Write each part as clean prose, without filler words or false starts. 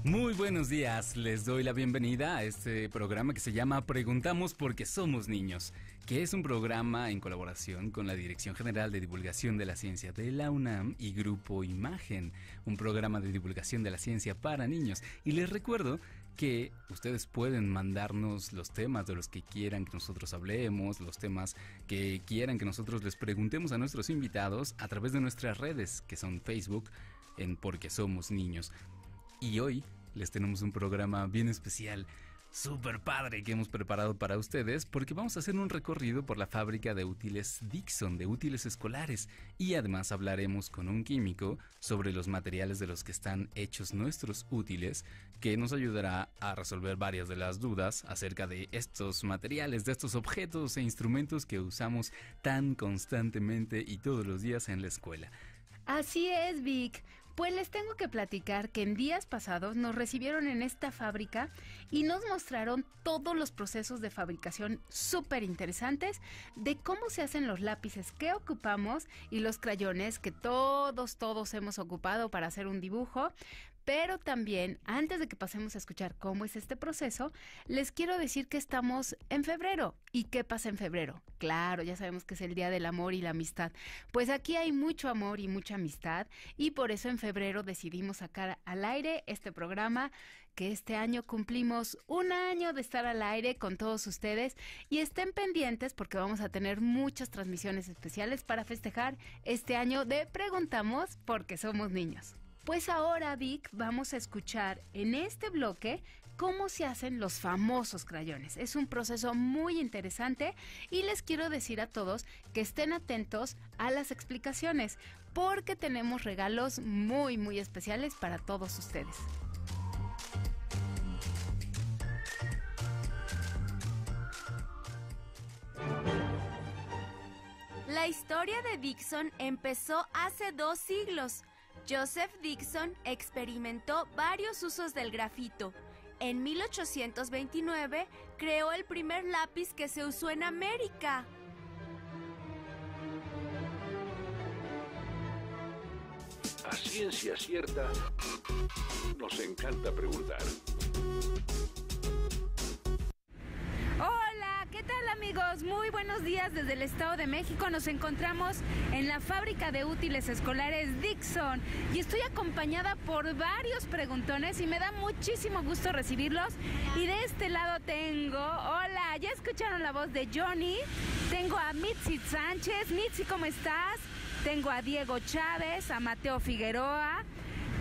Muy buenos días, les doy la bienvenida a este programa que se llama Preguntamos porque somos niños, que es un programa en colaboración con la Dirección General de Divulgación de la Ciencia de la UNAM y Grupo Imagen, un programa de divulgación de la ciencia para niños. Y les recuerdo que ustedes pueden mandarnos los temas de los que quieran que nosotros hablemos, los temas que quieran que nosotros les preguntemos a nuestros invitados a través de nuestras redes, que son Facebook, en Porque Somos Niños. Y hoy les tenemos un programa bien especial, súper padre, que hemos preparado para ustedes, porque vamos a hacer un recorrido por la fábrica de útiles Dixon, de útiles escolares, y además hablaremos con un químico sobre los materiales de los que están hechos nuestros útiles, que nos ayudará a resolver varias de las dudas acerca de estos materiales, de estos objetos e instrumentos que usamos tan constantemente y todos los días en la escuela. Así es, Vic. Pues les tengo que platicar que en días pasados nos recibieron en esta fábrica y nos mostraron todos los procesos de fabricación súper interesantes de cómo se hacen los lápices que ocupamos y los crayones que todos hemos ocupado para hacer un dibujo. Pero también, antes de que pasemos a escuchar cómo es este proceso, les quiero decir que estamos en febrero. ¿Y qué pasa en febrero? Claro, ya sabemos que es el Día del Amor y la Amistad. Pues aquí hay mucho amor y mucha amistad, y por eso en febrero decidimos sacar al aire este programa, que este año cumplimos un año de estar al aire con todos ustedes, y estén pendientes porque vamos a tener muchas transmisiones especiales para festejar este año de Preguntamos porque somos niños. Pues ahora, Vic, vamos a escuchar en este bloque cómo se hacen los famosos crayones. Es un proceso muy interesante y les quiero decir a todos que estén atentos a las explicaciones porque tenemos regalos muy especiales para todos ustedes. La historia de Dixon empezó hace 2 siglos. Joseph Dixon experimentó varios usos del grafito. En 1829 creó el primer lápiz que se usó en América. A ciencia cierta, nos encanta preguntar. Hola, ¿qué tal, amigos? Muy buenos días desde el Estado de México. Nos encontramos en la fábrica de útiles escolares Dixon y estoy acompañada por varios preguntones y me da muchísimo gusto recibirlos. Y de este lado tengo, hola, ¿ya escucharon la voz de Johnny? Tengo a Mitzi Sánchez. Mitzi, ¿cómo estás? Tengo a Diego Chávez, a Mateo Figueroa.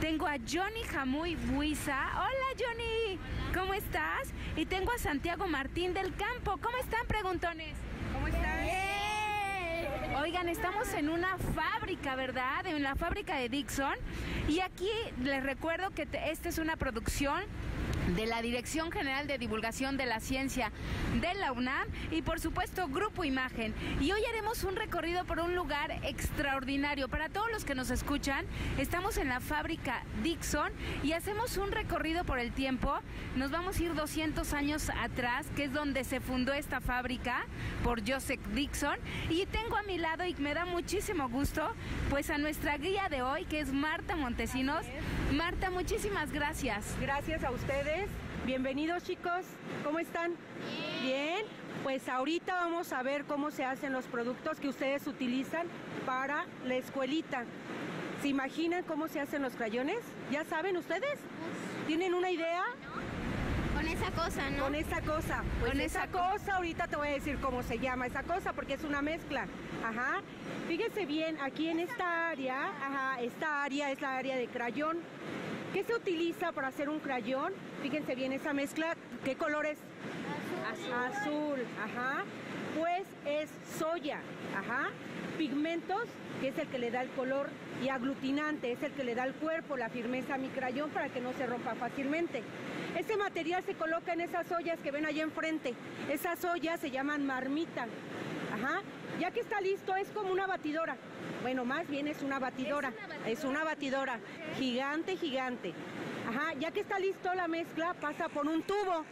Tengo a Johnny Jamuy Buiza. Hola, Johnny. ¿Cómo estás? Y tengo a Santiago Martín del Campo. ¿Cómo están, preguntones? ¿Cómo están? ¡Bien! Oigan, estamos en una fábrica, ¿verdad? En la fábrica de Dixon. Y aquí les recuerdo que esta es una producción de la Dirección General de Divulgación de la Ciencia de la UNAM y por supuesto Grupo Imagen. Y hoy haremos un recorrido por un lugar extraordinario. Para todos los que nos escuchan, estamos en la fábrica Dixon y hacemos un recorrido por el tiempo. Nos vamos a ir 200 años atrás, que es donde se fundó esta fábrica por Joseph Dixon. Y tengo a mi lado, y me da muchísimo gusto, pues a nuestra guía de hoy, que es Marta Montesinos. Marta, muchísimas gracias. Gracias a ustedes. Bienvenidos, chicos. ¿Cómo están? Bien. Pues ahorita vamos a ver cómo se hacen los productos que ustedes utilizan para la escuelita. ¿Se imaginan cómo se hacen los crayones? ¿Ya saben ustedes? ¿Tienen una idea? Con esa cosa, ¿no? Con esa cosa. Pues con esa cosa, ahorita te voy a decir cómo se llama esa cosa, porque es una mezcla. Ajá. Fíjense bien, aquí en esta área, esta área es la área de crayón. ¿Qué se utiliza para hacer un crayón? Fíjense bien esa mezcla. ¿Qué color es? Azul. Ajá. Pues es soya. Ajá. Pigmentos, que es el que le da el color, y aglutinante, es el que le da el cuerpo, la firmeza a mi crayón para que no se rompa fácilmente. Ese material se coloca en esas ollas que ven allá enfrente. Esas ollas se llaman marmita. Ajá. Ya que está listo, es como una batidora. Bueno, más bien es una batidora. Es una batidora. Gigante. Ajá. Ya que está listo la mezcla, pasa por un tubo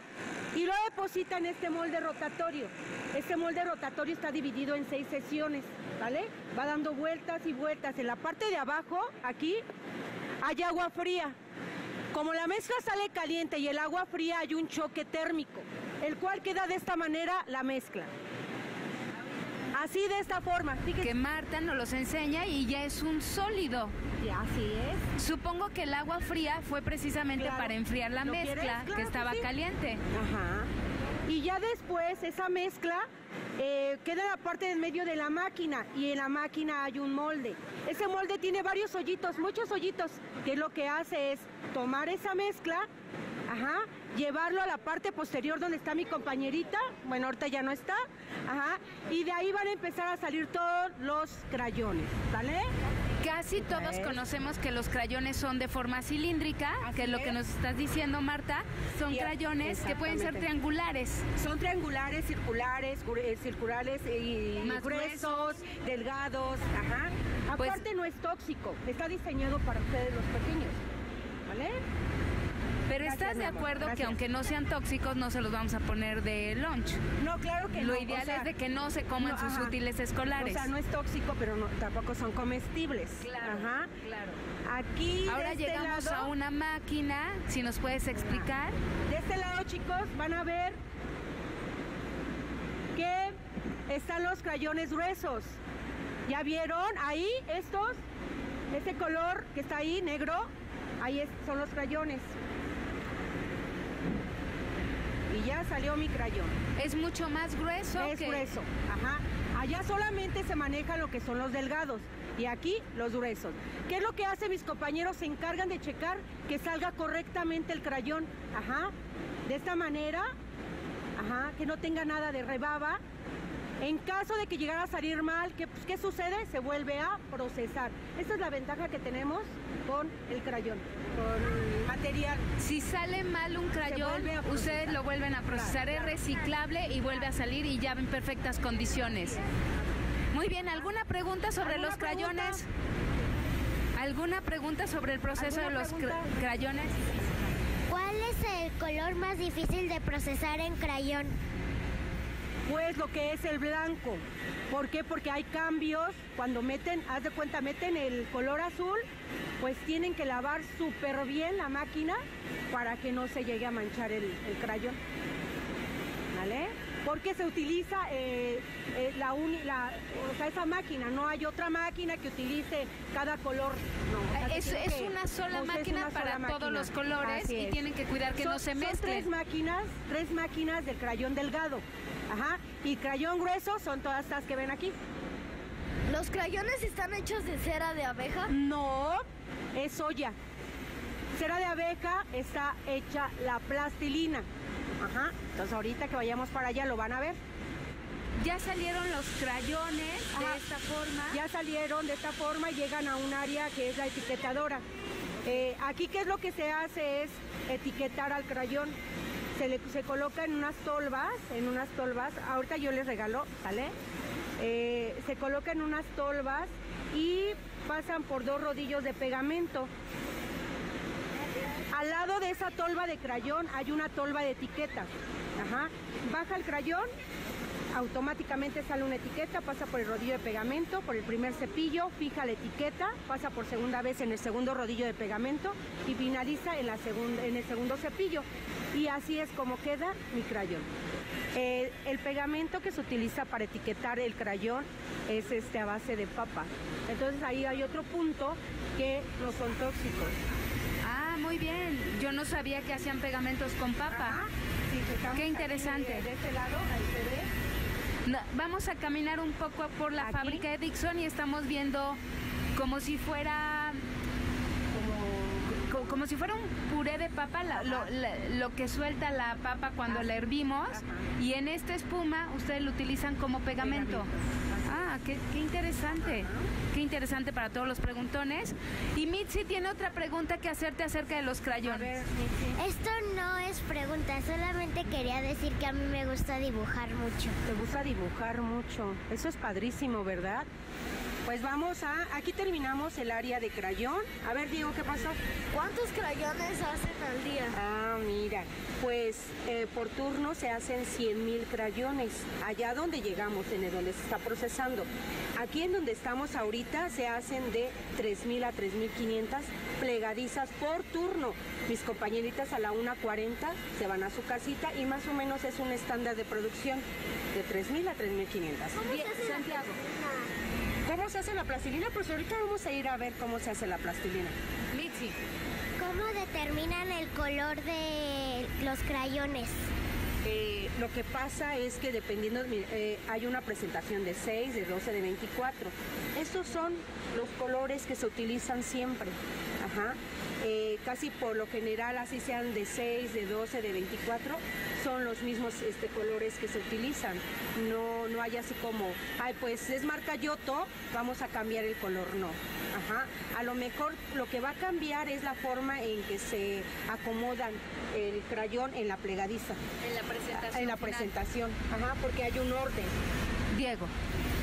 y lo deposita en este molde rotatorio. Este molde rotatorio está dividido en 6 sesiones, ¿vale? Va dando vueltas y vueltas. En la parte de abajo, aquí, hay agua fría. Como la mezcla sale caliente y el agua fría, hay un choque térmico, el cual queda de esta manera la mezcla. Así, de esta forma. Fíjese. Que Marta nos los enseña y ya es un sólido. Ya, así es. Supongo que el agua fría fue precisamente Claro. para enfriar la ¿Lo mezcla, quieres? Claro que que estaba sí. caliente. Ajá. Y ya después esa mezcla queda en la parte del medio de la máquina y en la máquina hay un molde. Ese molde tiene varios hoyitos, muchos hoyitos, que lo que hace es tomar esa mezcla, ajá, llevarlo a la parte posterior donde está mi compañerita, bueno, ahorita ya no está, ajá, y de ahí van a empezar a salir todos los crayones, ¿vale? Casi todos ¿Ves? conocemos que los crayones son de forma cilíndrica, Así que es lo que es. nos estás diciendo, Marta. Son Y- crayones que pueden ser exactamente. triangulares. Son triangulares, circulares, circulares y Más gruesos, delgados, ajá. Pues- Aparte no es tóxico, está diseñado para ustedes los pequeños, ¿vale? Pero Gracias, ¿estás de mi amor, acuerdo que gracias. aunque no sean tóxicos, no se los vamos a poner de lunch? No, claro que Lo no. ideal o sea, es de que no se coman no, sus ajá. útiles escolares. O sea, no es tóxico, pero tampoco son comestibles. Claro, Ajá. claro. Aquí Ahora de este llegamos lado, a una máquina, si nos puedes explicar. De este lado, chicos, van a ver que están los crayones gruesos. ¿Ya vieron ahí estos? Este color que está ahí, negro, ahí son los crayones. Y ya salió mi crayón. Es mucho más grueso. Es que... grueso, ajá. Allá solamente se maneja lo que son los delgados y aquí los gruesos. ¿Qué es lo que hacen mis compañeros? Se encargan de checar que salga correctamente el crayón, ajá. De esta manera, ajá, que no tenga nada de rebaba. En caso de que llegara a salir mal, ¿qué sucede? Se vuelve a procesar. Esta es la ventaja que tenemos con el crayón, con el material. Si sale mal un crayón, vuelve a procesar. ustedes lo vuelven a procesar. Claro. Es reciclable y vuelve a salir y ya en perfectas condiciones. Muy bien, ¿alguna pregunta sobre ¿Alguna los crayones? ¿Alguna pregunta sobre el proceso de ¿Alguna los pregunta? crayones? ¿Cuál es el color más difícil de procesar en crayón? Pues lo que es el blanco. ¿Por qué? Porque hay cambios. Cuando meten, haz de cuenta, meten el color azul, pues tienen que lavar súper bien la máquina para que no se llegue a manchar el crayón. ¿Vale? Porque se utiliza o sea, esa máquina, no hay otra máquina que utilice cada color. No, o sea, Es una sola máquina para todos los colores Así y es. tienen que cuidar que no se Son mezclen. tres máquinas del crayón delgado. Ajá. Y crayón grueso son todas estas que ven aquí. ¿Los crayones están hechos de cera de abeja? No, es soya. Cera de abeja está hecha la plastilina. Ajá. Entonces ahorita que vayamos para allá lo van a ver. Ya salieron los crayones Ajá. de esta forma. Ya salieron de esta forma y llegan a un área que es la etiquetadora. Aquí qué es lo que se hace es etiquetar al crayón. Se coloca en unas tolvas, ahorita yo les regalo, ¿sale? Se coloca en unas tolvas y pasan por 2 rodillos de pegamento. Al lado de esa tolva de crayón hay una tolva de etiqueta. Ajá. Baja el crayón, automáticamente sale una etiqueta, pasa por el rodillo de pegamento, por el primer cepillo, fija la etiqueta, pasa por segunda vez en el segundo rodillo de pegamento y finaliza en el segundo cepillo. Y así es como queda mi crayón. El pegamento que se utiliza para etiquetar el crayón es a base de papa. Entonces ahí hay otro punto que no son tóxicos. Ah, muy bien. Yo no sabía que hacían pegamentos con papa. Ajá. Si checamos Qué aquí, interesante. de este lado, ahí se ve. No, vamos a caminar un poco por la Aquí. fábrica de Dixon y estamos viendo como si fuera como si fuera un puré de papa, lo que suelta la papa cuando la hervimos. Ajá. Y en esta espuma ustedes lo utilizan como pegamento. Ah, qué interesante. Qué interesante para todos los preguntones. Y Mitzi tiene otra pregunta que hacerte acerca de los A crayones. ver, Mitzi, Esto no es pregunta, solamente quería decir que a mí me gusta dibujar mucho. te gusta dibujar mucho. Eso es padrísimo, ¿verdad? Pues aquí terminamos el área de crayón. A ver, Diego, ¿qué pasó? ¿Cuántos crayones hacen al día? Mira, pues por turno se hacen 100,000 crayones, allá donde llegamos, donde se está procesando. Aquí en donde estamos ahorita se hacen de 3,000 a 3,500 plegadizas por turno. Mis compañeritas a la 1:40 se van a su casita y más o menos es un estándar de producción de 3,000 a 3,500. ¿Cómo se hace Santiago. la plastilina? ¿Cómo se hace la plastilina? Pues ahorita vamos a ir a ver cómo se hace la plastilina. Litsi. ¿Cómo determinan el color de los crayones? Lo que pasa es que dependiendo, hay una presentación de 6, de 12, de 24. Estos son los colores que se utilizan siempre. Ajá. Casi por lo general, así sean de 6, de 12, de 24, son los mismos colores que se utilizan. No hay así como, pues es marca Yoto, vamos a cambiar el color, no. Ajá. A lo mejor lo que va a cambiar es la forma en que se acomodan el crayón en la plegadiza. En la presentación. En la presentación, ajá, porque hay un orden. Diego.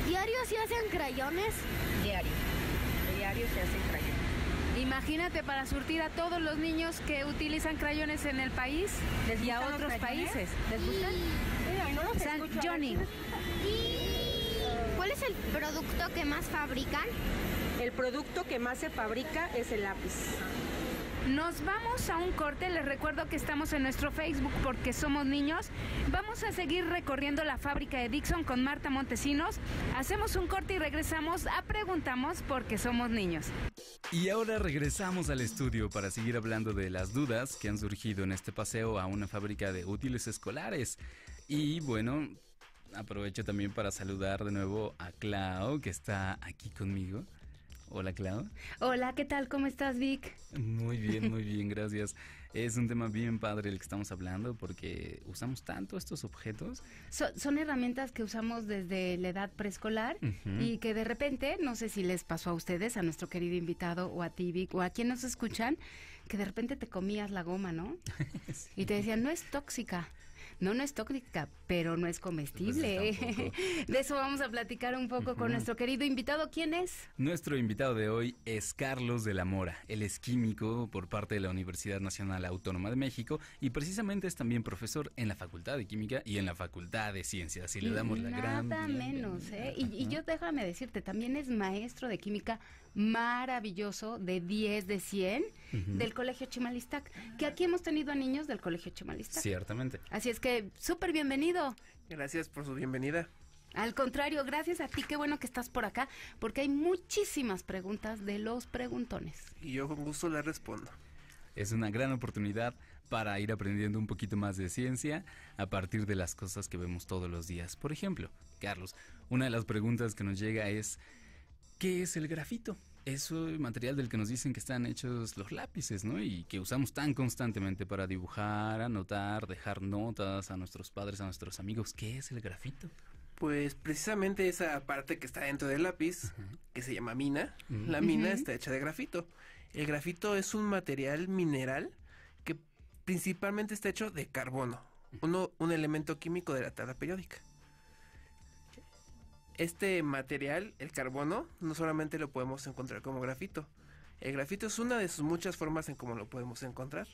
¿Diario se hacen crayones? Diario se hacen crayones. Imagínate para surtir a todos los niños que utilizan crayones en el país y a otros países. ¿Les gustan? Mira, no los San escucho. Johnny. ¿Cuál es el producto que más fabrican? El producto que más se fabrica es el lápiz. Nos vamos a un corte, les recuerdo que estamos en nuestro Facebook porque somos niños. Vamos a seguir recorriendo la fábrica de Dixon con Marta Montesinos. Hacemos un corte y regresamos a Preguntamos porque somos niños. Y ahora regresamos al estudio para seguir hablando de las dudas que han surgido en este paseo a una fábrica de útiles escolares. Y bueno, aprovecho también para saludar de nuevo a Clau, que está aquí conmigo. Hola, Clau. Hola, ¿qué tal? ¿Cómo estás, Vic? Muy bien, gracias. Es un tema bien padre el que estamos hablando porque usamos tanto estos objetos. Son herramientas que usamos desde la edad preescolar y que de repente, no sé si les pasó a ustedes, a nuestro querido invitado o a ti, Vic, o a quien nos escuchan, que de repente te comías la goma, ¿no? Sí. Y te decían, no es tóxica. No es tóxica, pero no es comestible. Pues de eso vamos a platicar un poco con nuestro querido invitado. ¿Quién es? Nuestro invitado de hoy es Carlos de la Mora. Él es químico por parte de la Universidad Nacional Autónoma de México y precisamente es también profesor en la Facultad de Química y en la Facultad de Ciencias. Y le damos la gran Nada menos, ¿eh? Y yo déjame decirte, también es maestro de química maravilloso de 10 de 100 del Colegio Chimalistac, que aquí hemos tenido a niños del Colegio Chimalistac. Ciertamente. Así es que súper bienvenido. Gracias por su bienvenida. Al contrario, gracias a ti, qué bueno que estás por acá, porque hay muchísimas preguntas de los preguntones. Y yo con gusto le respondo. Es una gran oportunidad para ir aprendiendo un poquito más de ciencia a partir de las cosas que vemos todos los días. Por ejemplo, Carlos, una de las preguntas que nos llega es, ¿qué es el grafito? Es el material del que nos dicen que están hechos los lápices, ¿no? Y que usamos tan constantemente para dibujar, anotar, dejar notas a nuestros padres, a nuestros amigos. ¿Qué es el grafito? Pues precisamente esa parte que está dentro del lápiz, que se llama mina, la mina está hecha de grafito. El grafito es un material mineral que principalmente está hecho de carbono, un elemento químico de la tabla periódica. Este material, el carbono, no solamente lo podemos encontrar como grafito. El grafito es una de sus muchas formas en cómo lo podemos encontrar.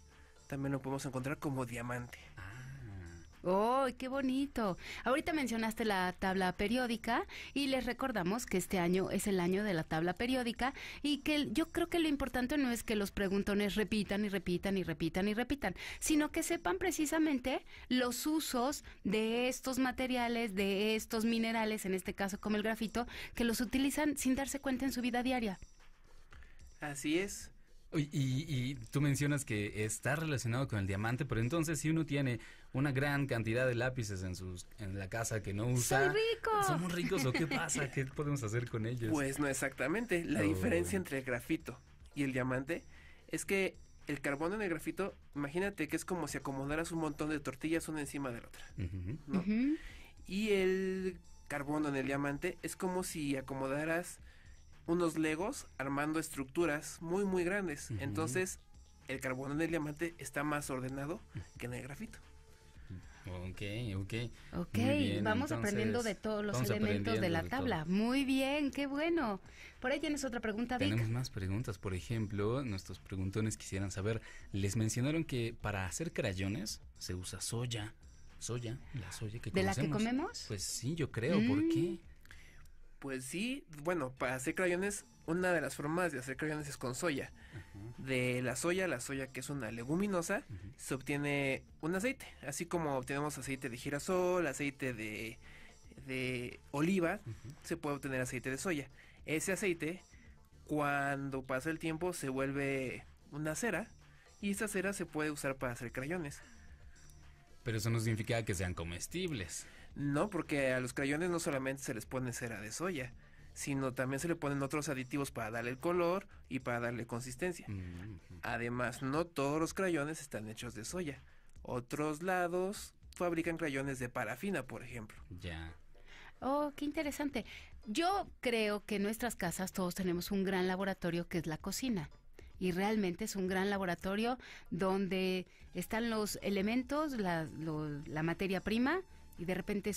También lo podemos encontrar como diamante. ¡Oh, qué bonito! Ahorita mencionaste la tabla periódica y les recordamos que este año es el año de la tabla periódica y que yo creo que lo importante no es que los preguntones repitan, sino que sepan precisamente los usos de estos materiales, de estos minerales, en este caso como el grafito, que los utilizan sin darse cuenta en su vida diaria. Así es. Y tú mencionas que está relacionado con el diamante, pero entonces si uno tiene una gran cantidad de lápices en la casa que no usa... ¡Soy rico! ¿Somos ricos o qué pasa? ¿Qué podemos hacer con ellos? Pues no exactamente. La diferencia entre el grafito y el diamante es que el carbono en el grafito, imagínate que es como si acomodaras un montón de tortillas una encima de la otra, ¿no? Y el carbono en el diamante es como si acomodaras unos legos armando estructuras muy muy grandes. Entonces el carbono en el diamante está más ordenado que en el grafito. Ok. Ok, Muy bien, vamos entonces, aprendiendo de todos los vamos elementos de la aprendiendo de tabla. Muy bien, qué bueno. Por ahí tienes otra pregunta, Vic. Tenemos más preguntas. Por ejemplo, nuestros preguntones quisieran saber, les mencionaron que para hacer crayones se usa soya. La soya que ¿De la que conocemos. comemos? Pues sí, yo creo. ¿Por qué? Pues sí, bueno, para hacer crayones, una de las formas de hacer crayones es con soya. De la soya que es una leguminosa, se obtiene un aceite, así como obtenemos aceite de girasol, aceite de oliva, se puede obtener aceite de soya. Ese aceite, cuando pasa el tiempo, se vuelve una cera, y esa cera se puede usar para hacer crayones. Pero eso no significa que sean comestibles. No, porque a los crayones no solamente se les pone cera de soya, sino también se le ponen otros aditivos para darle el color y para darle consistencia. Además, no todos los crayones están hechos de soya. Otros lados fabrican crayones de parafina, por ejemplo. Ya. Oh, qué interesante. Yo creo que en nuestras casas todos tenemos un gran laboratorio que es la cocina. Y realmente es un gran laboratorio donde están los elementos, la materia prima, y de repente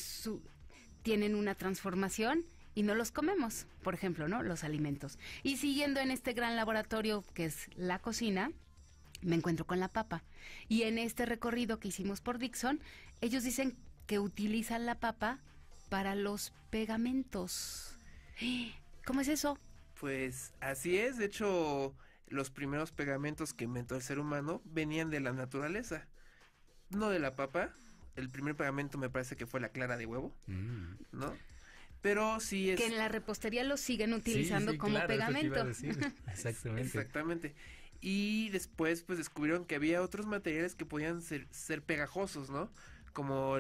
tienen una transformación y no los comemos, por ejemplo, ¿no? Los alimentos. Y siguiendo en este gran laboratorio que es la cocina, me encuentro con la papa. Y en este recorrido que hicimos por Dixon, ellos dicen que utilizan la papa para los pegamentos. ¿Cómo es eso? Pues así es, de hecho, los primeros pegamentos que inventó el ser humano venían de la naturaleza, no de la papa. El primer pegamento me parece que fue la clara de huevo, ¿no? Pero sí es... Que en la repostería lo siguen utilizando Sí, como claro, eso te iba pegamento. a decir. Exactamente. Exactamente. Y después pues descubrieron que había otros materiales que podían ser pegajosos, ¿no? Como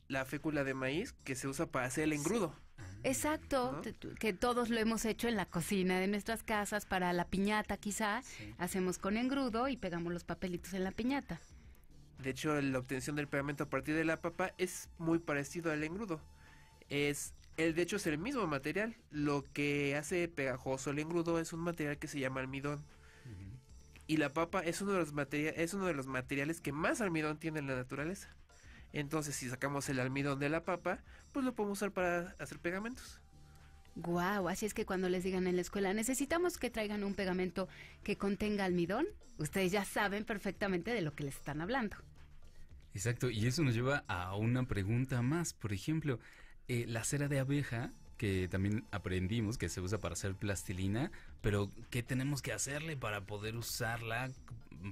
la fécula de maíz, que se usa para hacer el engrudo. Exacto, ¿no? que todos lo hemos hecho en la cocina de nuestras casas, para la piñata quizá, hacemos con engrudo y pegamos los papelitos en la piñata. De hecho, la obtención del pegamento a partir de la papa es muy parecido al engrudo. De hecho, es el mismo material. Lo que hace pegajoso el engrudo es un material que se llama almidón. Y la papa es uno de los materiales que más almidón tiene en la naturaleza. Entonces, si sacamos el almidón de la papa, pues lo podemos usar para hacer pegamentos. Guau, así es que cuando les digan en la escuela, necesitamos que traigan un pegamento que contenga almidón, ustedes ya saben perfectamente de lo que les están hablando. Exacto, y eso nos lleva a una pregunta más. Por ejemplo, la cera de abeja, que también aprendimos que se usa para hacer plastilina, pero ¿qué tenemos que hacerle para poder usarla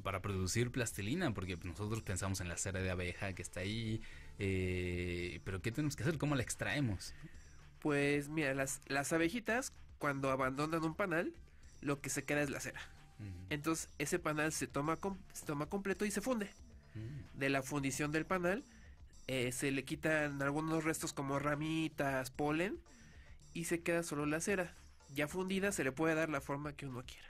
para producir plastilina? Porque nosotros pensamos en la cera de abeja que está ahí, pero ¿qué tenemos que hacer? ¿Cómo la extraemos? Pues mira, las abejitas, cuando abandonan un panal, lo que se queda es la cera. Entonces ese panal se toma completo y se funde. De la fundición del panal se le quitan algunos restos como ramitas, polen, y se queda solo la cera. Ya fundida se le puede dar la forma que uno quiera.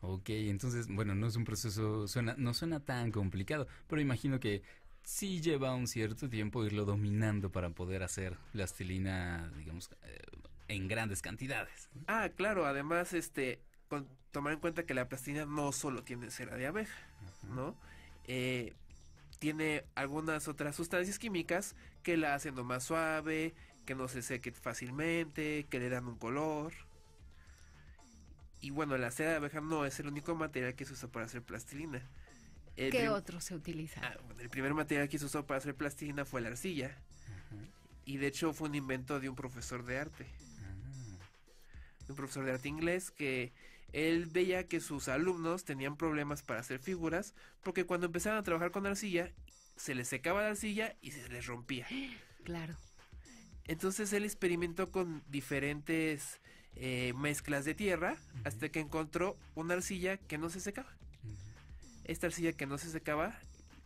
Ok, entonces, bueno, no es un proceso, no suena tan complicado, pero imagino que sí lleva un cierto tiempo irlo dominando para poder hacer plastilina, digamos, en grandes cantidades. Ah, claro, además, tomar en cuenta que la plastilina no solo tiene cera de abeja, ¿no? Tiene algunas otras sustancias químicas que la hacen más suave, que no se seque fácilmente, que le dan un color. Y bueno, la cera de abeja no es el único material que se usa para hacer plastilina. ¿Qué otro se utiliza? Bueno, el primer material que se usó para hacer plastilina fue la arcilla. Y de hecho fue un invento de un profesor de arte. Un profesor de arte inglés que él veía que sus alumnos tenían problemas para hacer figuras porque cuando empezaban a trabajar con arcilla se les secaba la arcilla y se les rompía. Claro. Entonces él experimentó con diferentes mezclas de tierra hasta que encontró una arcilla que no se secaba. Esta arcilla que no se secaba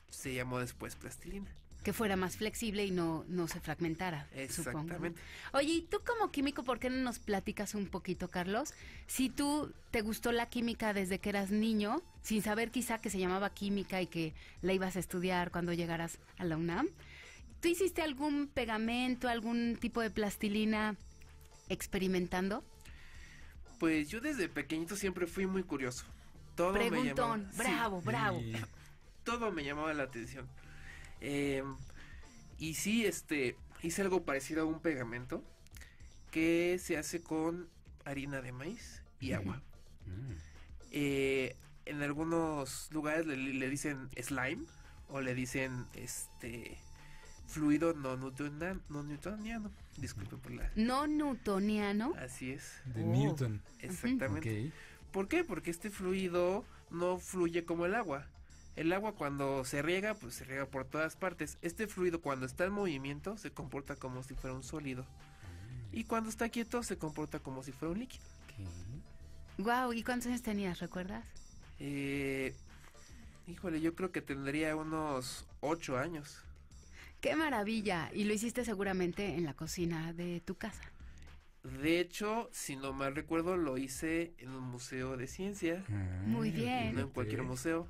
se llamó después plastilina. Que fuera más flexible y no se fragmentara, Exactamente. Supongo. Oye, y tú como químico, ¿por qué no nos platicas un poquito, Carlos? Si tú te gustó la química desde que eras niño, sin saber quizá que se llamaba química y que la ibas a estudiar cuando llegaras a la UNAM, ¿tú hiciste algún pegamento, algún tipo de plastilina experimentando? Pues yo desde pequeñito siempre fui muy curioso. Todo Preguntón, me llamaba, bravo. todo me llamaba la atención. Y sí, hice algo parecido a un pegamento que se hace con harina de maíz y agua. En algunos lugares le dicen slime o le dicen fluido no newtoniano. Disculpe por la... No newtoniano. Así es. De Newton. Exactamente. Okay. ¿Por qué? Porque este fluido no fluye como el agua. El agua cuando se riega, pues se riega por todas partes. Este fluido cuando está en movimiento se comporta como si fuera un sólido. Y cuando está quieto se comporta como si fuera un líquido. Wow, ¿y cuántos años tenías, recuerdas? Híjole, yo creo que tendría unos 8 años. ¡Qué maravilla! Y lo hiciste seguramente en la cocina de tu casa. De hecho, si no mal recuerdo, lo hice en un museo de ciencia. Muy bien. No en cualquier museo.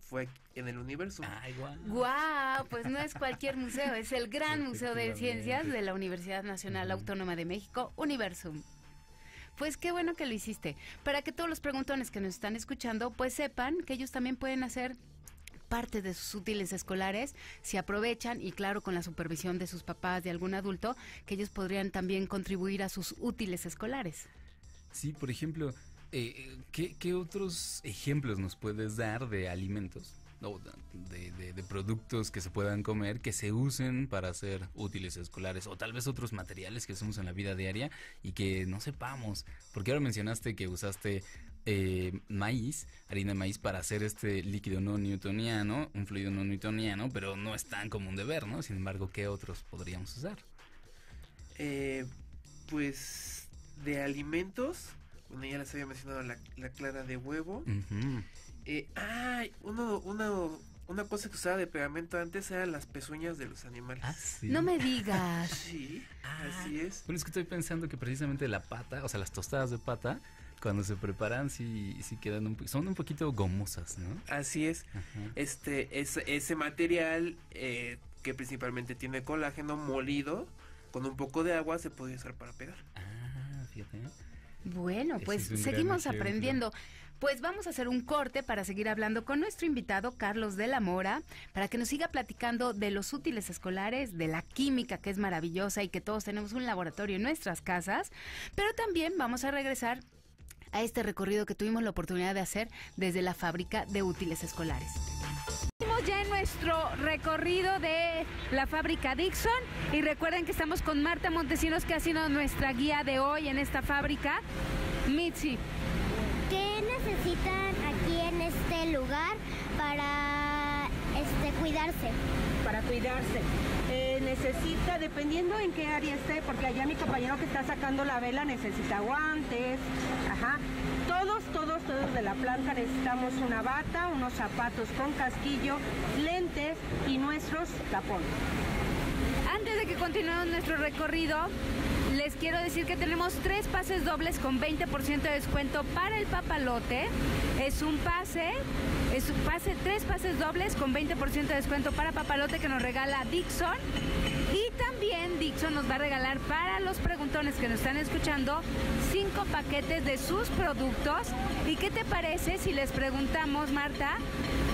Fue en el Universum. Ay, guau. ¡Guau! Pues no es cualquier museo, es el Gran Museo de Ciencias de la Universidad Nacional Autónoma de México, Universum. Pues qué bueno que lo hiciste. Para que todos los preguntones que nos están escuchando, pues sepan que ellos también pueden hacer parte de sus útiles escolares si aprovechan, y claro, con la supervisión de sus papás, de algún adulto, que ellos podrían también contribuir a sus útiles escolares. Sí, por ejemplo, ¿qué otros ejemplos nos puedes dar de alimentos o de productos que se puedan comer, que se usen para hacer útiles escolares, o tal vez otros materiales que usamos en la vida diaria y que no sepamos? Porque ahora mencionaste que usaste maíz, harina de maíz, para hacer este líquido no newtoniano, un fluido no newtoniano, pero no es tan común de ver, ¿no? Sin embargo, ¿qué otros podríamos usar? Pues de alimentos, bueno, ya les había mencionado la clara de huevo. Una cosa que usaba de pegamento antes eran las pezuñas de los animales. Ah, sí. No me digas. Sí, así es. Bueno, es que estoy pensando que precisamente la pata, o sea, las tostadas de pata, cuando se preparan sí quedan son un poquito gomosas, ¿no? Así es. Ajá. Ese material que principalmente tiene colágeno molido con un poco de agua se puede usar para pegar. Ah, fíjate. Bueno, pues Ese es un gran seguimos ejemplo. aprendiendo. Pues vamos a hacer un corte para seguir hablando con nuestro invitado, Carlos de la Mora, para que nos siga platicando de los útiles escolares, de la química, que es maravillosa y que todos tenemos un laboratorio en nuestras casas, pero también vamos a regresar a este recorrido que tuvimos la oportunidad de hacer desde la fábrica de útiles escolares. Estamos ya en nuestro recorrido de la fábrica Dixon y recuerden que estamos con Marta Montesinos, que ha sido nuestra guía de hoy en esta fábrica. Mitzi, ¿qué necesitan aquí en este lugar para cuidarse? Para cuidarse. Necesita, dependiendo en qué área esté, porque allá mi compañero que está sacando la vela necesita guantes, todos de la planta necesitamos una bata, unos zapatos con casquillo, lentes y nuestros tapones. antes de que continuemos nuestro recorrido, les quiero decir que tenemos 3 pases dobles con 20% de descuento para el papalote. Es un pase, 3 pases dobles con 20% de descuento para papalote que nos regala Dixon. Y también Dixon nos va a regalar para los preguntones que nos están escuchando 5 paquetes de sus productos. ¿Y qué te parece si les preguntamos, Marta,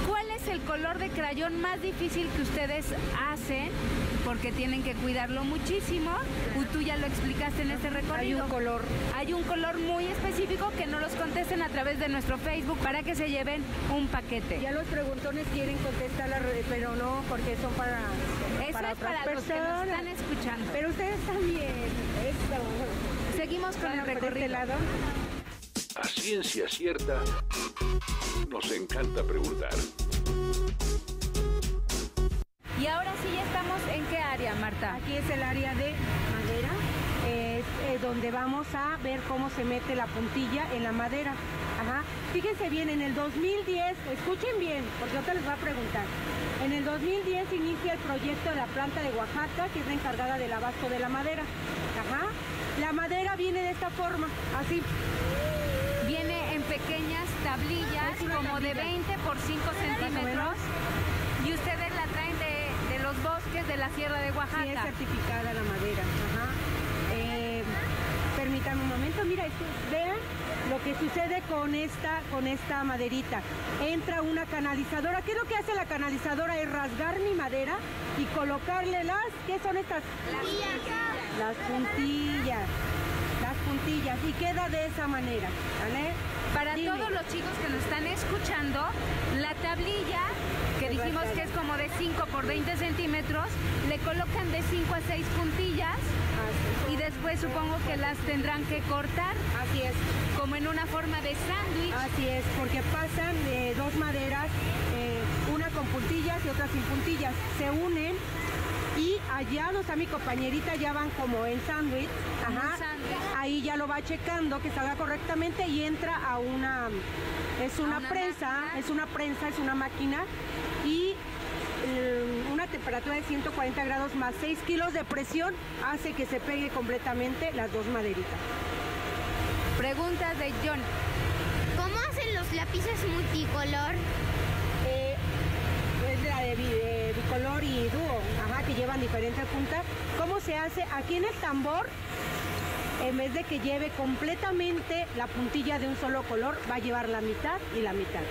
cuál es el color de crayón más difícil que ustedes hacen? Porque tienen que cuidarlo muchísimo. Tú ya lo explicaste en este recorrido. Hay un color muy específico, que nos los contesten a través de nuestro Facebook para que se lleven un paquete. Ya los preguntones quieren contestar, pero no, porque son para Eso es para los que nos están escuchando. Pero ustedes también. Eso. Seguimos con el recorrido. ¿De este lado? A ciencia cierta, nos encanta preguntar. Y ahora sí ya estamos en qué área, Marta. Aquí es el área de madera, es donde vamos a ver cómo se mete la puntilla en la madera. Ajá. Fíjense bien, en el 2010, escuchen bien, porque ahorita les voy a preguntar. En el 2010 inicia el proyecto de la planta de Oaxaca, que es la encargada del abasto de la madera. Ajá. La madera viene de esta forma, así. Viene en pequeñas tablillas, como de 20 por 5 centímetros. Y ustedes la traen de los bosques de la Sierra de Oaxaca. Sí, es certificada la madera. Ajá. Permítanme un momento, mira, vean, lo que sucede con esta maderita. Entra una canalizadora. ¿Qué es lo que hace la canalizadora? Es rasgar mi madera y colocarle ¿qué son estas? Las puntillas. Las puntillas. Y queda de esa manera, ¿vale? Para todos los chicos que nos están escuchando, la tablilla, que dijimos que es como de 5 por 20 centímetros, le colocan de 5 a 6 puntillas y después supongo que las tendrán que cortar. Así es. Como en una forma de sándwich. Así es, porque pasan dos maderas, una con puntillas y otra sin puntillas. Se unen y allá donde está mi compañerita ya van como en sándwich. Ajá. Ahí ya lo va checando que salga correctamente y entra a una... Es una prensa, es una máquina y una temperatura de 140 grados más 6 kilos de presión hace que se pegue completamente las dos maderitas. Preguntas de John. ¿Cómo hacen los lápices multicolor? Es la de bicolor y dúo, que llevan diferentes puntas. ¿Cómo se hace? Aquí en el tambor, en vez de que lleve completamente la puntilla de un solo color, va a llevar la mitad y la mitad.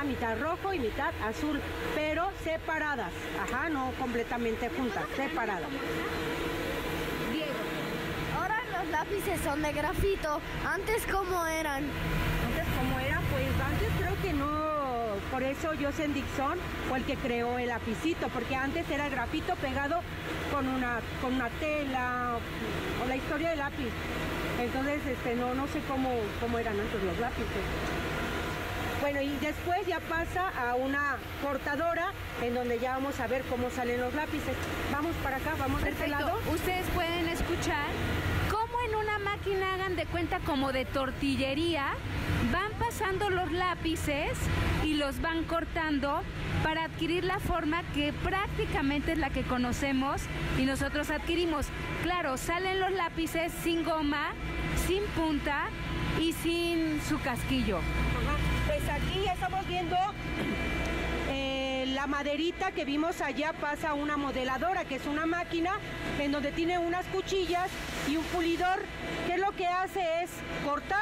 Mitad rojo y mitad azul, pero separadas. No completamente juntas, separadas. Diego. Ahora los lápices son de grafito. ¿Antes cómo eran? Antes cómo eran, pues antes creo que no. Por eso Joseph Dixon fue el que creó el lapicito, porque antes era el grafito pegado con una tela o la historia del lápiz. Entonces no sé cómo eran antes los lápices. Bueno, y después ya pasa a una cortadora en donde ya vamos a ver cómo salen los lápices. Vamos para acá, vamos de este lado. Ustedes pueden escuchar cómo en una máquina, hagan de cuenta como de tortillería, van pasando los lápices y los van cortando para adquirir la forma que prácticamente es la que conocemos y nosotros adquirimos. Claro, salen los lápices sin goma, sin punta y sin su casquillo. Pues aquí ya estamos viendo la maderita que vimos allá, pasa a una modeladora, que es una máquina en donde tiene unas cuchillas y un pulidor. ¿Qué es lo que hace? Es cortar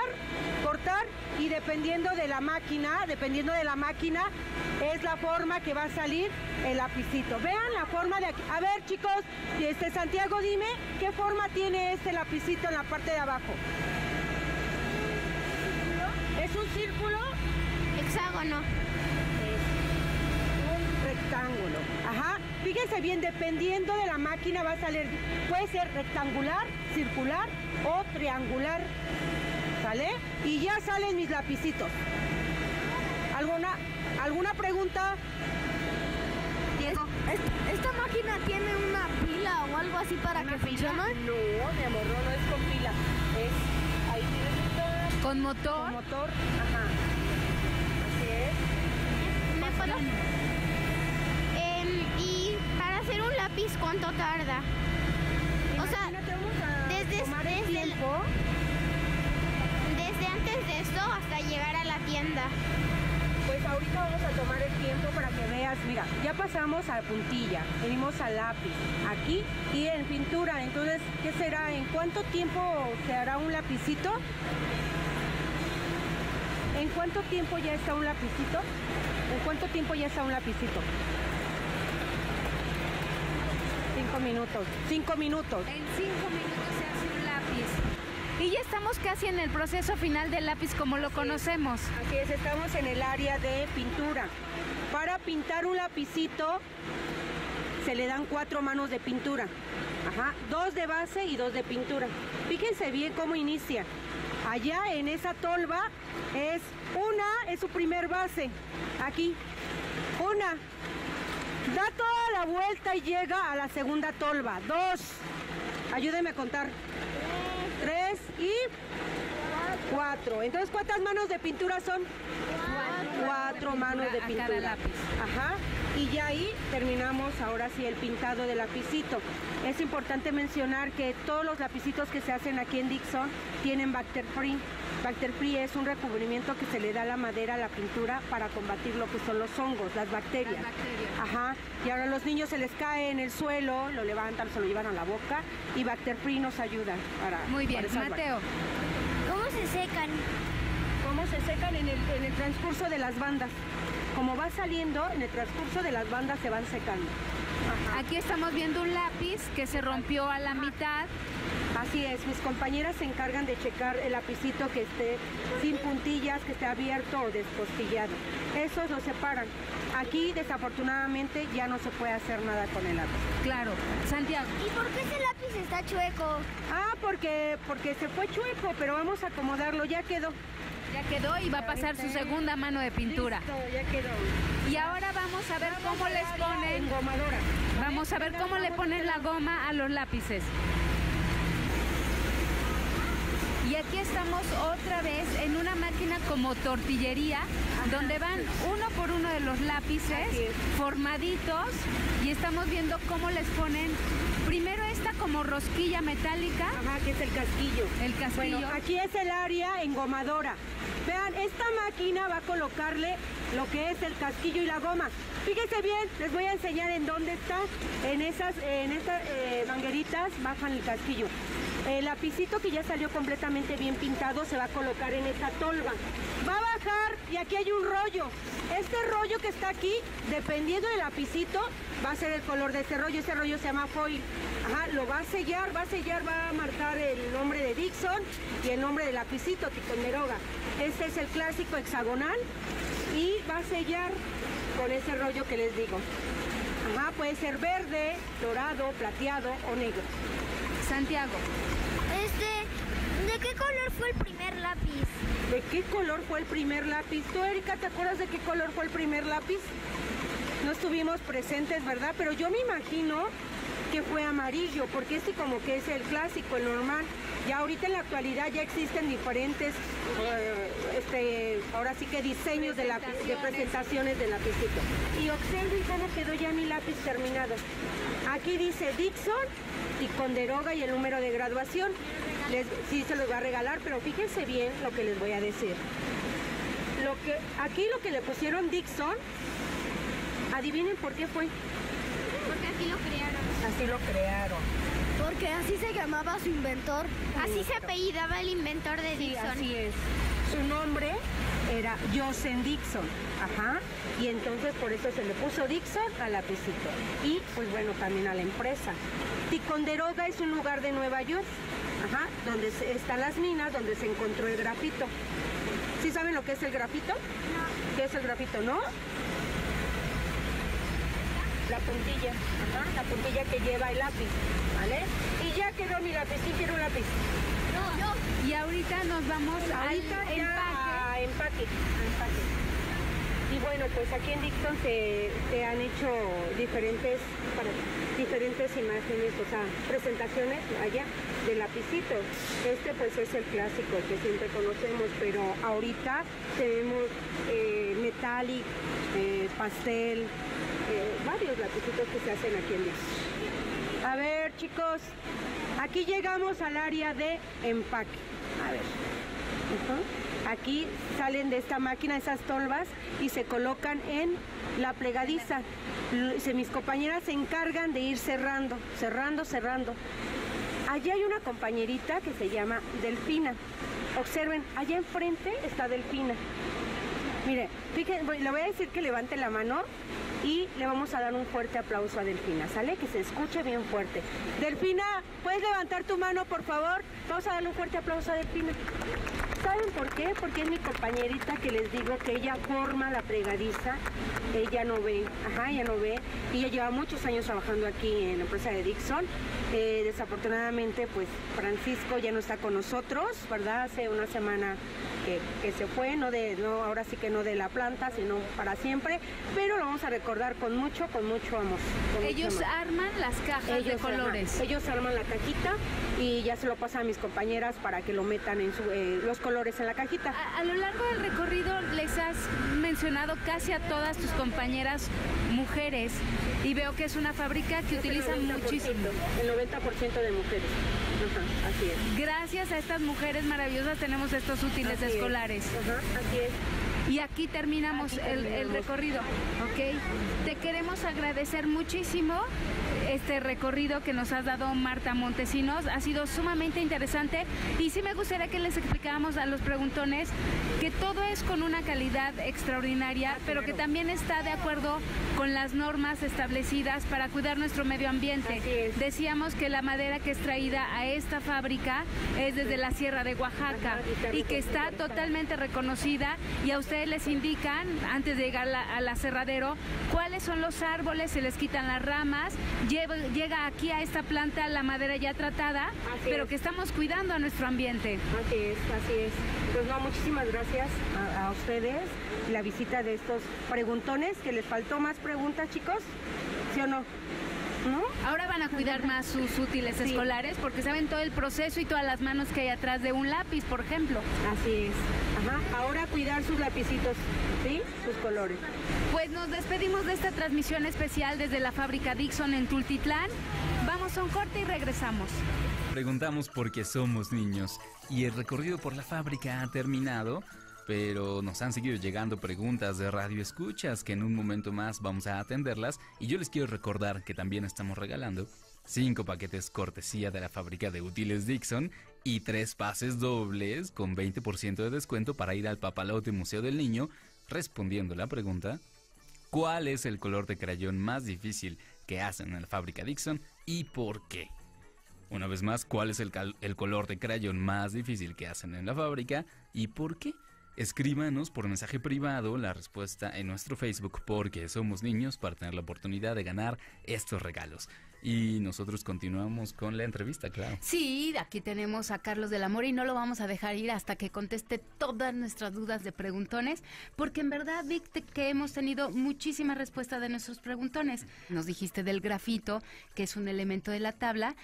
y dependiendo de la máquina es la forma que va a salir el lapicito. Vean la forma de aquí. A ver, chicos, Santiago, dime qué forma tiene este lapicito en la parte de abajo. ¿Es un círculo? Hexágono. Rectángulo. Fíjense bien, dependiendo de la máquina va a salir, puede ser rectangular, circular o triangular. ¿Sale? Y ya salen mis lapicitos. ¿Alguna pregunta? Diego. ¿Esta máquina tiene una pila o algo así para que funcione? No, mi amor, no es con pila. Ahí tienes ¿Con motor? Con motor, Así es. ¿Me puedo? Y para hacer un lápiz, ¿cuánto tarda? O sea, desde antes de esto hasta llegar a la tienda. Pues ahorita vamos a tomar el tiempo para que veas. Mira, ya pasamos a puntilla, venimos al lápiz, aquí y en pintura. Entonces, ¿qué será? ¿En cuánto tiempo se hará un lapicito? ¿En cuánto tiempo ya está un lapicito? ¿En cuánto tiempo ya está un lapicito? 5 minutos. 5 minutos. En 5 minutos se hace un lápiz. Y ya estamos casi en el proceso final del lápiz como lo conocemos. Así es, estamos en el área de pintura. Para pintar un lapicito se le dan 4 manos de pintura. 2 de base y 2 de pintura. Fíjense bien cómo inicia. Allá en esa tolva es su primer base. Aquí, una. Da toda la vuelta y llega a la segunda tolva. 2. Ayúdenme a contar. 3 y 4. Entonces, ¿cuántas manos de pintura son? 4 manos de pintura. Cada lápiz. Y ya ahí terminamos ahora sí el pintado del lapicito. Es importante mencionar que todos los lapicitos que se hacen aquí en Dixon tienen Bacter Free. Bacter Free es un recubrimiento que se le da a la madera, a la pintura, para combatir lo que son los hongos, las bacterias. Y ahora a los niños se les cae en el suelo, lo levantan, se lo llevan a la boca y Bacter Free nos ayuda para... Muy bien, para Mateo. ¿Cómo se secan? secan en el transcurso de las bandas. Como va saliendo, en el transcurso de las bandas se van secando. Ajá. Aquí estamos viendo un lápiz que se rompió a la mitad. Así es, mis compañeras se encargan de checar el lapicito que esté sin puntillas, que esté abierto o despostillado. Esos lo separan. Aquí, desafortunadamente, ya no se puede hacer nada con el lápiz. Claro. Santiago. ¿Y por qué ese lápiz está chueco? Ah, porque se fue chueco, pero vamos a acomodarlo, ya quedó. Ya quedó y va a pasar su segunda mano de pintura. Listo, ya quedó. Y ahora vamos a ver cómo les ponen. Engomadora. Vamos a ver cómo le ponen la goma a los lápices. Y aquí estamos otra vez en una máquina como tortillería, donde van uno por uno de los lápices formaditos y estamos viendo cómo les ponen primero esta como rosquilla metálica. Ajá, que es el casquillo. El casquillo. Bueno, aquí es el área engomadora. Vean, esta máquina va a colocarle lo que es el casquillo y la goma. Fíjense bien, les voy a enseñar en dónde está. En estas mangueritas bajan el casquillo. El lapicito que ya salió completamente bien pintado se va a colocar en esta tolva. Va a bajar y aquí hay un rollo. Este rollo que está aquí, dependiendo del lapicito, va a ser el color de este rollo. Este rollo se llama foil. Ajá, lo va a sellar, va a marcar el nombre de Dixon y el nombre del lapicito, Ticonderoga. Este es el clásico hexagonal y va a sellar con ese rollo que les digo. Ajá, puede ser verde, dorado, plateado o negro. Santiago. ¿De qué color fue el primer lápiz? ¿De qué color fue el primer lápiz? ¿Tú, Erika, te acuerdas de qué color fue el primer lápiz? No estuvimos presentes, ¿verdad? Pero yo me imagino que fue amarillo, porque este como que es el clásico, el normal. Ya ahorita en la actualidad ya existen diferentes, ahora sí que diseños de presentaciones de lapicito. Y observen cómo quedó ya mi lápiz terminado. Aquí dice Dixon, Ticonderoga y el número de graduación. Sí se los voy a regalar, pero fíjense bien lo que les voy a decir. Aquí lo que le pusieron Dixon, adivinen por qué fue. Porque así lo crearon. Así lo crearon. Porque así se llamaba su inventor. Así se apellidaba el inventor de Dixon. Sí, así es. Su nombre era Joseph Dixon. Ajá. Y entonces por eso se le puso Dixon al lapicito. Y pues bueno, también a la empresa. Ticonderoga es un lugar de Nueva York. Ajá. Donde están las minas, donde se encontró el grafito. ¿Sí saben lo que es el grafito? No. ¿Qué es el grafito, no? La puntilla, ajá, la puntilla que lleva el lápiz, ¿vale? Y ya quedó mi lápiz, ¿sí quiero un lápiz? No. Y ahorita nos vamos al empaque. Y bueno, pues aquí en Dixon se han hecho diferentes imágenes, o sea, presentaciones allá de lapicitos. Este pues es el clásico que siempre conocemos, pero ahorita tenemos metallic, pastel, varios lapicitos que se hacen aquí en Dixon. A ver, chicos, aquí llegamos al área de empaque. A ver. Aquí salen de esta máquina esas tolvas y se colocan en la plegadiza. Mis compañeras se encargan de ir cerrando. Allí hay una compañerita que se llama Delfina. Observen, allá enfrente está Delfina. Mire, fíjense, le voy a decir que levante la mano y le vamos a dar un fuerte aplauso a Delfina, ¿sale? Que se escuche bien fuerte. Delfina, ¿puedes levantar tu mano, por favor? Vamos a darle un fuerte aplauso a Delfina. ¿Saben por qué? Porque es mi compañerita que les digo que ella forma la plegadiza. Ella no ve, ella no ve. Y ella lleva muchos años trabajando aquí en la empresa de Dixon. Desafortunadamente, pues Francisco ya no está con nosotros, ¿verdad? Hace una semana que se fue, ahora sí que no de la planta, sino para siempre. Pero lo vamos a recordar con mucho amor. Ellos arman las cajas de colores. Ellos arman la cajita y ya se lo pasan a mis compañeras para que lo metan en los colores en la cajita. A lo largo del recorrido les has mencionado casi a todas tus compañeras mujeres y veo que es una fábrica que utilizan muchísimo. El 90% de mujeres. Ajá, así es. Gracias a estas mujeres maravillosas tenemos estos útiles escolares. Ajá, así es. Y aquí terminamos el recorrido, ¿ok? Te queremos agradecer muchísimo este recorrido que nos has dado, Marta Montesinos. Ha sido sumamente interesante y sí me gustaría que les explicáramos a los preguntones que todo es con una calidad extraordinaria, pero que también está de acuerdo con las normas establecidas para cuidar nuestro medio ambiente. Decíamos que la madera que es traída a esta fábrica es desde la Sierra de Oaxaca y que está totalmente reconocida, y a ustedes les indican antes de llegar al aserradero cuáles son los árboles, se les quitan las ramas, llega aquí a esta planta la madera ya tratada, pero que estamos cuidando a nuestro ambiente. Así es. Pues no, muchísimas gracias a ustedes, la visita de estos preguntones, que les faltó más preguntas, chicos, ¿sí o no? ¿No? Ahora van a cuidar más sus útiles escolares porque saben todo el proceso y todas las manos que hay atrás de un lápiz, por ejemplo. Así es. Ahora cuidar sus lapicitos, ¿sí? Sus colores. Pues nos despedimos de esta transmisión especial desde la fábrica Dixon en Tultitlán. Vamos a un corte y regresamos. Preguntamos por qué somos niños y el recorrido por la fábrica ha terminado, pero nos han seguido llegando preguntas de radio escuchas que en un momento más vamos a atenderlas, y yo les quiero recordar que también estamos regalando 5 paquetes cortesía de la fábrica de útiles Dixon y 3 pases dobles con 20% de descuento para ir al Papalote Museo del Niño, respondiendo la pregunta: ¿cuál es el color de crayón más difícil que hacen en la fábrica Dixon y por qué? Una vez más, ¿cuál es el color de crayón más difícil que hacen en la fábrica y por qué? Escríbanos por mensaje privado la respuesta en nuestro Facebook porque somos niños para tener la oportunidad de ganar estos regalos. Y nosotros continuamos con la entrevista, claro. Sí, aquí tenemos a Carlos del Amor y no lo vamos a dejar ir hasta que conteste todas nuestras dudas de preguntones, porque en verdad, Vic, que hemos tenido muchísimas respuestas de nuestros preguntones. Nos dijiste del grafito, que es un elemento de la tabla,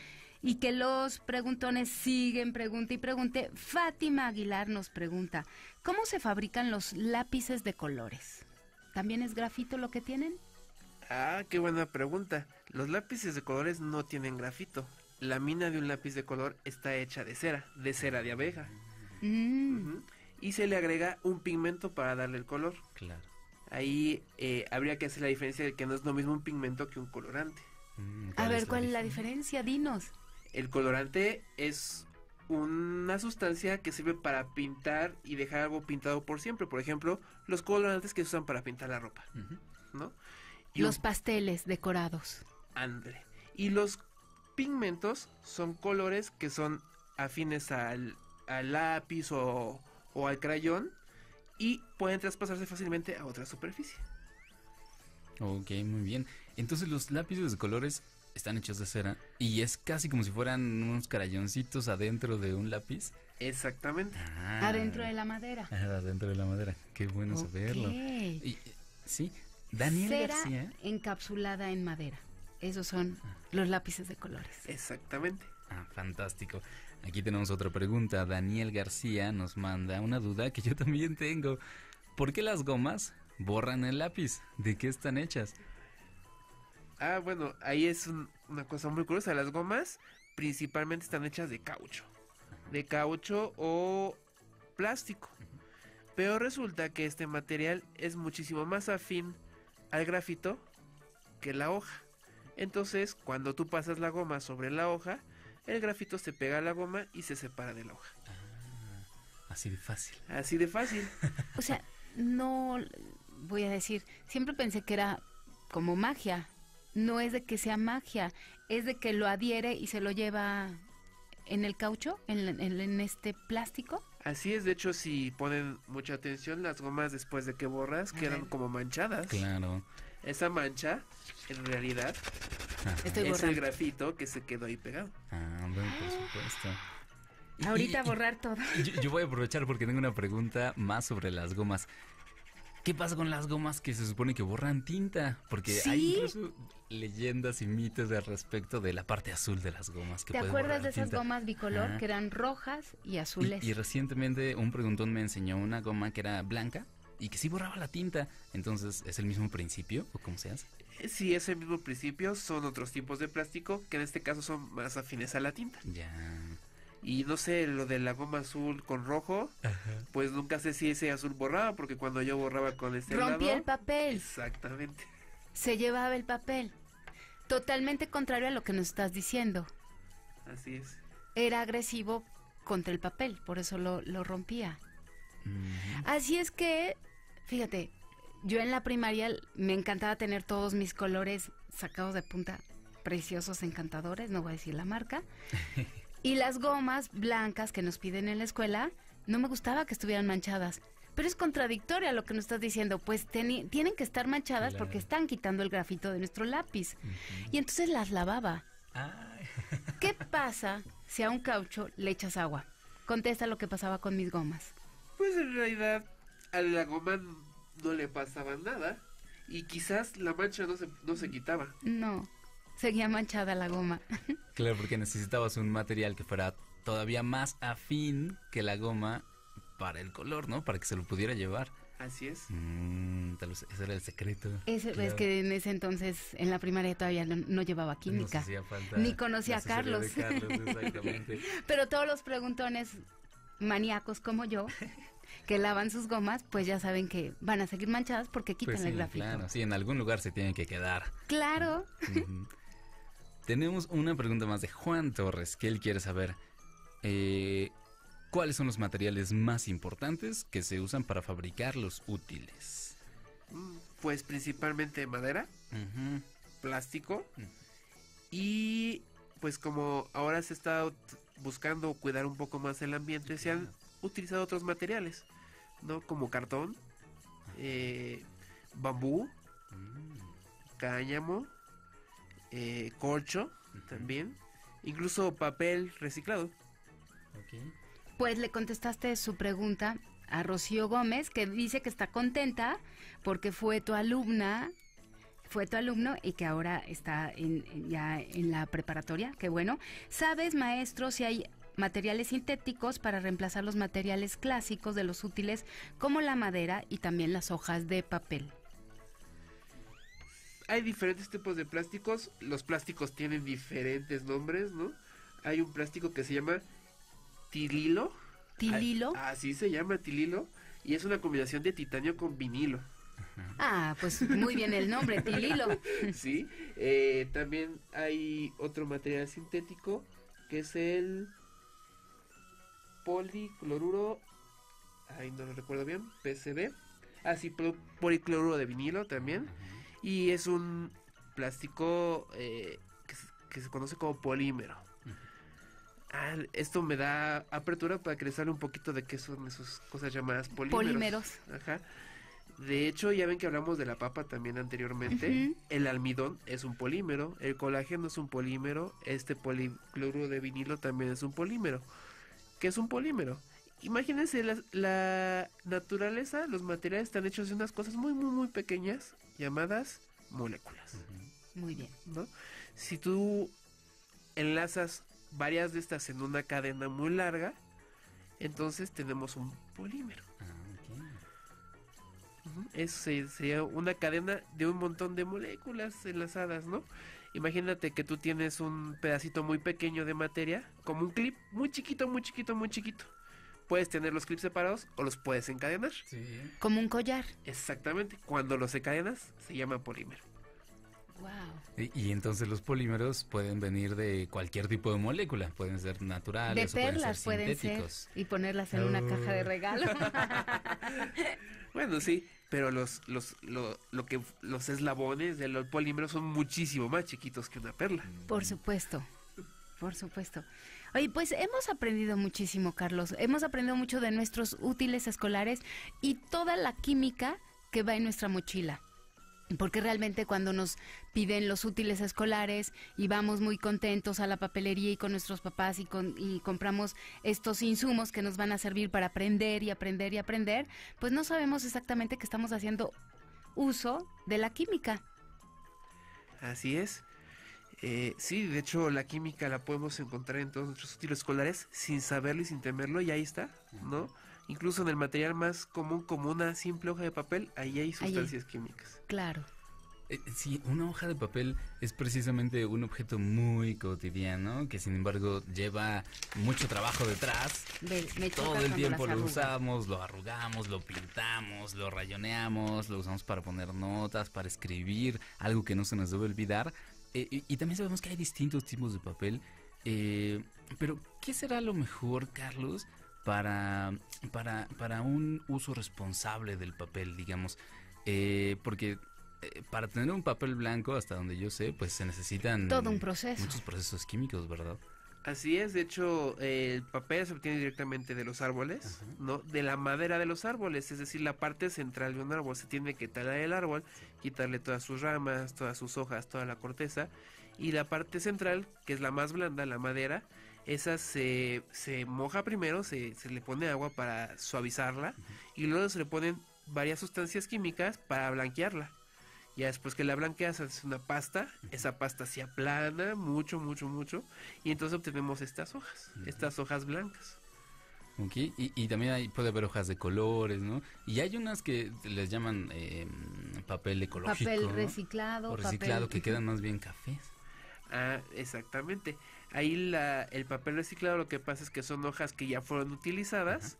y que los preguntones siguen, pregunte y pregunte. Fátima Aguilar nos pregunta: ¿cómo se fabrican los lápices de colores? ¿También es grafito lo que tienen? Ah, qué buena pregunta. Los lápices de colores no tienen grafito. La mina de un lápiz de color está hecha de cera de abeja. Y se le agrega un pigmento para darle el color. Claro. Ahí habría que hacer la diferencia de que no es lo mismo un pigmento que un colorante. A ver, ¿cuál es la diferencia? Dinos. El colorante es una sustancia que sirve para pintar y dejar algo pintado por siempre. Por ejemplo, los colorantes que se usan para pintar la ropa, ¿no? Y los pasteles decorados. Ándale. Y los pigmentos son colores que son afines al lápiz o al crayón y pueden traspasarse fácilmente a otra superficie. Ok, muy bien. Entonces los lápices de colores están hechos de cera y es casi como si fueran unos crayoncitos adentro de un lápiz. Exactamente. Adentro de la madera. Adentro de la madera. Qué bueno saberlo. Y, sí, Daniel cera García. Encapsulada en madera. Esos son los lápices de colores. Exactamente. Fantástico. Aquí tenemos otra pregunta. Daniel García nos manda una duda que yo también tengo. ¿Por qué las gomas borran el lápiz? ¿De qué están hechas? Bueno, ahí es una cosa muy curiosa. Las gomas principalmente están hechas de caucho o plástico. Pero resulta que este material es muchísimo más afín al grafito que la hoja. Entonces, cuando tú pasas la goma sobre la hoja, el grafito se pega a la goma y se separa de la hoja. Así de fácil. Así de fácil. O sea, no voy a decir, siempre pensé que era como magia. No es de que sea magia, es de que lo adhiere y se lo lleva en el caucho, en este plástico. Así es, de hecho, si ponen mucha atención, las gomas después de que borras quedan como manchadas. Claro. Esa mancha, en realidad, es el grafito que se quedó ahí pegado. Bueno, por supuesto. Ahorita borrar todo. Yo voy a aprovechar porque tengo una pregunta más sobre las gomas. ¿Qué pasa con las gomas que se supone que borran tinta? Porque hay incluso leyendas y mitos al respecto de la parte azul de las gomas. Que ¿te acuerdas de esas gomas bicolor que eran rojas y azules? Y recientemente un preguntón me enseñó una goma que era blanca y que sí borraba la tinta. Entonces, ¿es el mismo principio o cómo se hace? Sí, es el mismo principio. Son otros tipos de plástico que en este caso son más afines a la tinta. Ya. Y no sé, lo de la goma azul con rojo, pues nunca sé si ese azul borraba, porque cuando yo borraba con este rompía lado, el papel. Exactamente. Se llevaba el papel. Totalmente contrario a lo que nos estás diciendo. Así es. Era agresivo contra el papel, por eso lo rompía. Así es que, fíjate, yo en la primaria me encantaba tener todos mis colores sacados de punta, preciosos, encantadores, no voy a decir la marca. Y las gomas blancas que nos piden en la escuela, no me gustaba que estuvieran manchadas. Pero es contradictorio a lo que nos estás diciendo, pues tienen que estar manchadas porque están quitando el grafito de nuestro lápiz. Y entonces las lavaba. ¿Qué pasa si a un caucho le echas agua? Contesta lo que pasaba con mis gomas. Pues en realidad a la goma no le pasaba nada y quizás la mancha no se quitaba. No, seguía manchada la goma. Claro, porque necesitabas un material que fuera todavía más afín que la goma para el color, ¿no? Para que se lo pudiera llevar. Así es. Tal vez ese era el secreto. Es que en ese entonces, en la primaria todavía no llevaba química. Nos hacía falta ni conocía a Carlos. de Carlos, exactamente. Pero todos los preguntones maníacos como yo, que lavan sus gomas, pues ya saben que van a seguir manchadas porque quitan Pues sí, el grafito. claro, sí, en algún lugar se tienen que quedar. Claro. Tenemos una pregunta más de Juan Torres, que él quiere saber ¿cuáles son los materiales más importantes que se usan para fabricar los útiles? Pues principalmente madera, plástico y pues como ahora se está buscando cuidar un poco más el ambiente, se han utilizado otros materiales, ¿no? Como cartón, bambú, cáñamo, corcho también, incluso papel reciclado. Pues le contestaste su pregunta a Rocío Gómez, que dice que está contenta porque fue tu alumno y que ahora está ya en la preparatoria. Qué bueno. ¿Sabes, maestro, si hay materiales sintéticos para reemplazar los materiales clásicos de los útiles como la madera y también las hojas de papel? Hay diferentes tipos de plásticos. Los plásticos tienen diferentes nombres, ¿no? Hay un plástico que se llama tililo. ¿Tililo? Así se llama, tililo. Y es una combinación de titanio con vinilo. Ah, pues muy bien el nombre, tililo. Sí. También hay otro material sintético que es el policloruro. Ay, no lo recuerdo bien. PCB. Sí, policloruro de vinilo también. Y es un plástico que se conoce como polímero. Esto me da apertura para que les hable un poquito de qué son esas cosas llamadas polímeros. Ajá. De hecho, ya ven que hablamos de la papa también anteriormente. El almidón es un polímero, el colágeno es un polímero, este policloruro de vinilo también es un polímero. ¿Qué es un polímero? Imagínense la naturaleza, los materiales están hechos de unas cosas muy, muy, muy pequeñas llamadas moléculas. Muy bien. ¿No? Si tú enlazas varias de estas en una cadena muy larga, entonces tenemos un polímero. Eso sería una cadena de un montón de moléculas enlazadas, ¿no? Imagínate que tú tienes un pedacito muy pequeño de materia, como un clip muy chiquito, muy chiquito, muy chiquito. Puedes tener los clips separados o los puedes encadenar. Sí. Como un collar. Exactamente. Cuando los encadenas, se llama polímero. Wow. Y entonces los polímeros pueden venir de cualquier tipo de molécula, pueden ser naturales de perlas o pueden ser sintéticos. ser y ponerlas en una caja de regalo. Bueno, sí, pero los eslabones de los polímeros son muchísimo más chiquitos que una perla. Por supuesto. Oye, pues hemos aprendido muchísimo, Carlos. Hemos aprendido mucho de nuestros útiles escolares y toda la química que va en nuestra mochila. Porque realmente cuando nos piden los útiles escolares y vamos muy contentos a la papelería y con nuestros papás y compramos estos insumos que nos van a servir para aprender y aprender y aprender, pues no sabemos exactamente que estamos haciendo uso de la química. Así es. Sí, de hecho la química la podemos encontrar en todos nuestros útiles escolares sin saberlo y sin temerlo, y ahí está, ¿no? Incluso en el material más común, como una simple hoja de papel, ahí hay sustancias químicas. Claro. Sí, una hoja de papel es precisamente un objeto muy cotidiano que sin embargo lleva mucho trabajo detrás. Todo el tiempo lo usamos, lo arrugamos, lo pintamos, lo rayoneamos, lo usamos para poner notas, para escribir, algo que no se nos debe olvidar. y también sabemos que hay distintos tipos de papel. Pero, ¿qué será lo mejor, Carlos, para un uso responsable del papel, digamos? Porque para tener un papel blanco, hasta donde yo sé, pues se necesitan... Todo un proceso. Muchos procesos químicos, ¿verdad? Así es, de hecho, el papel se obtiene directamente de los árboles, ¿no? De la madera de los árboles, es decir, la parte central de un árbol. Se tiene que talar el árbol, quitarle todas sus ramas, todas sus hojas, toda la corteza, y la parte central, que es la más blanda, la madera, esa se moja primero, se le pone agua para suavizarla, y luego se le ponen varias sustancias químicas para blanquearla. Ya después que la blanqueas haces una pasta, esa pasta se aplana mucho, y entonces obtenemos estas hojas blancas. Ok, y también puede haber hojas de colores, ¿no? Y hay unas que les llaman papel ecológico, papel ¿no? reciclado. O reciclado, que quedan más bien cafés. Ah, exactamente. Ahí el papel reciclado, lo que pasa es que son hojas que ya fueron utilizadas,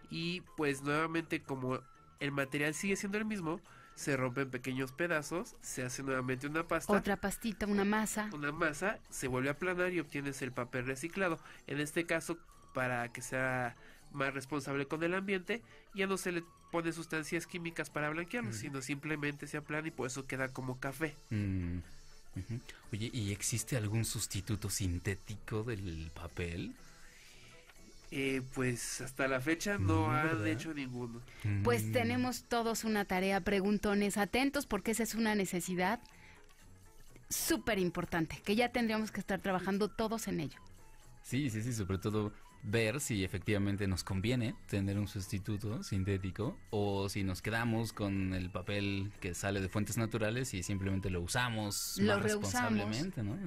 y pues nuevamente, como el material sigue siendo el mismo, se rompen pequeños pedazos, se hace nuevamente una pasta. Otra pastita, una masa. Una masa, se vuelve a aplanar y obtienes el papel reciclado. En este caso, para que sea más responsable con el ambiente, ya no se le pone sustancias químicas para blanquearlo, sino simplemente se aplana y por eso queda como café. Oye, ¿y existe algún sustituto sintético del papel? Pues hasta la fecha no han hecho ninguno. Pues tenemos todos una tarea, preguntones, atentos, porque esa es una necesidad súper importante, que ya tendríamos que estar trabajando todos en ello. Sí, sobre todo ver si efectivamente nos conviene tener un sustituto sintético o si nos quedamos con el papel que sale de fuentes naturales y simplemente lo usamos más responsablemente, ¿no?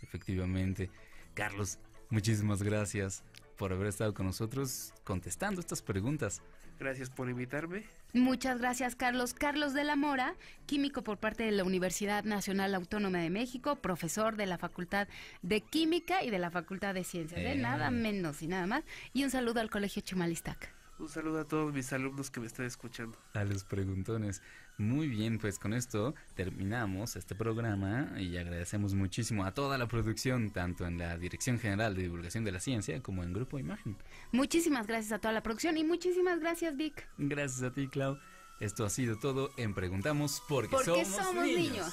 Efectivamente. Carlos, muchísimas gracias por haber estado con nosotros contestando estas preguntas. Gracias por invitarme. Muchas gracias, Carlos. Carlos de la Mora, químico por parte de la Universidad Nacional Autónoma de México, profesor de la Facultad de Química y de la Facultad de Ciencias, nada menos y nada más. Y un saludo al Colegio Chimalistac. Un saludo a todos mis alumnos que me están escuchando. A los preguntones. Muy bien, pues con esto terminamos este programa y agradecemos muchísimo a toda la producción, tanto en la Dirección General de Divulgación de la Ciencia como en Grupo Imagen. Muchísimas gracias a toda la producción y muchísimas gracias, Vic. Gracias a ti, Clau. Esto ha sido todo en Preguntamos porque somos niños.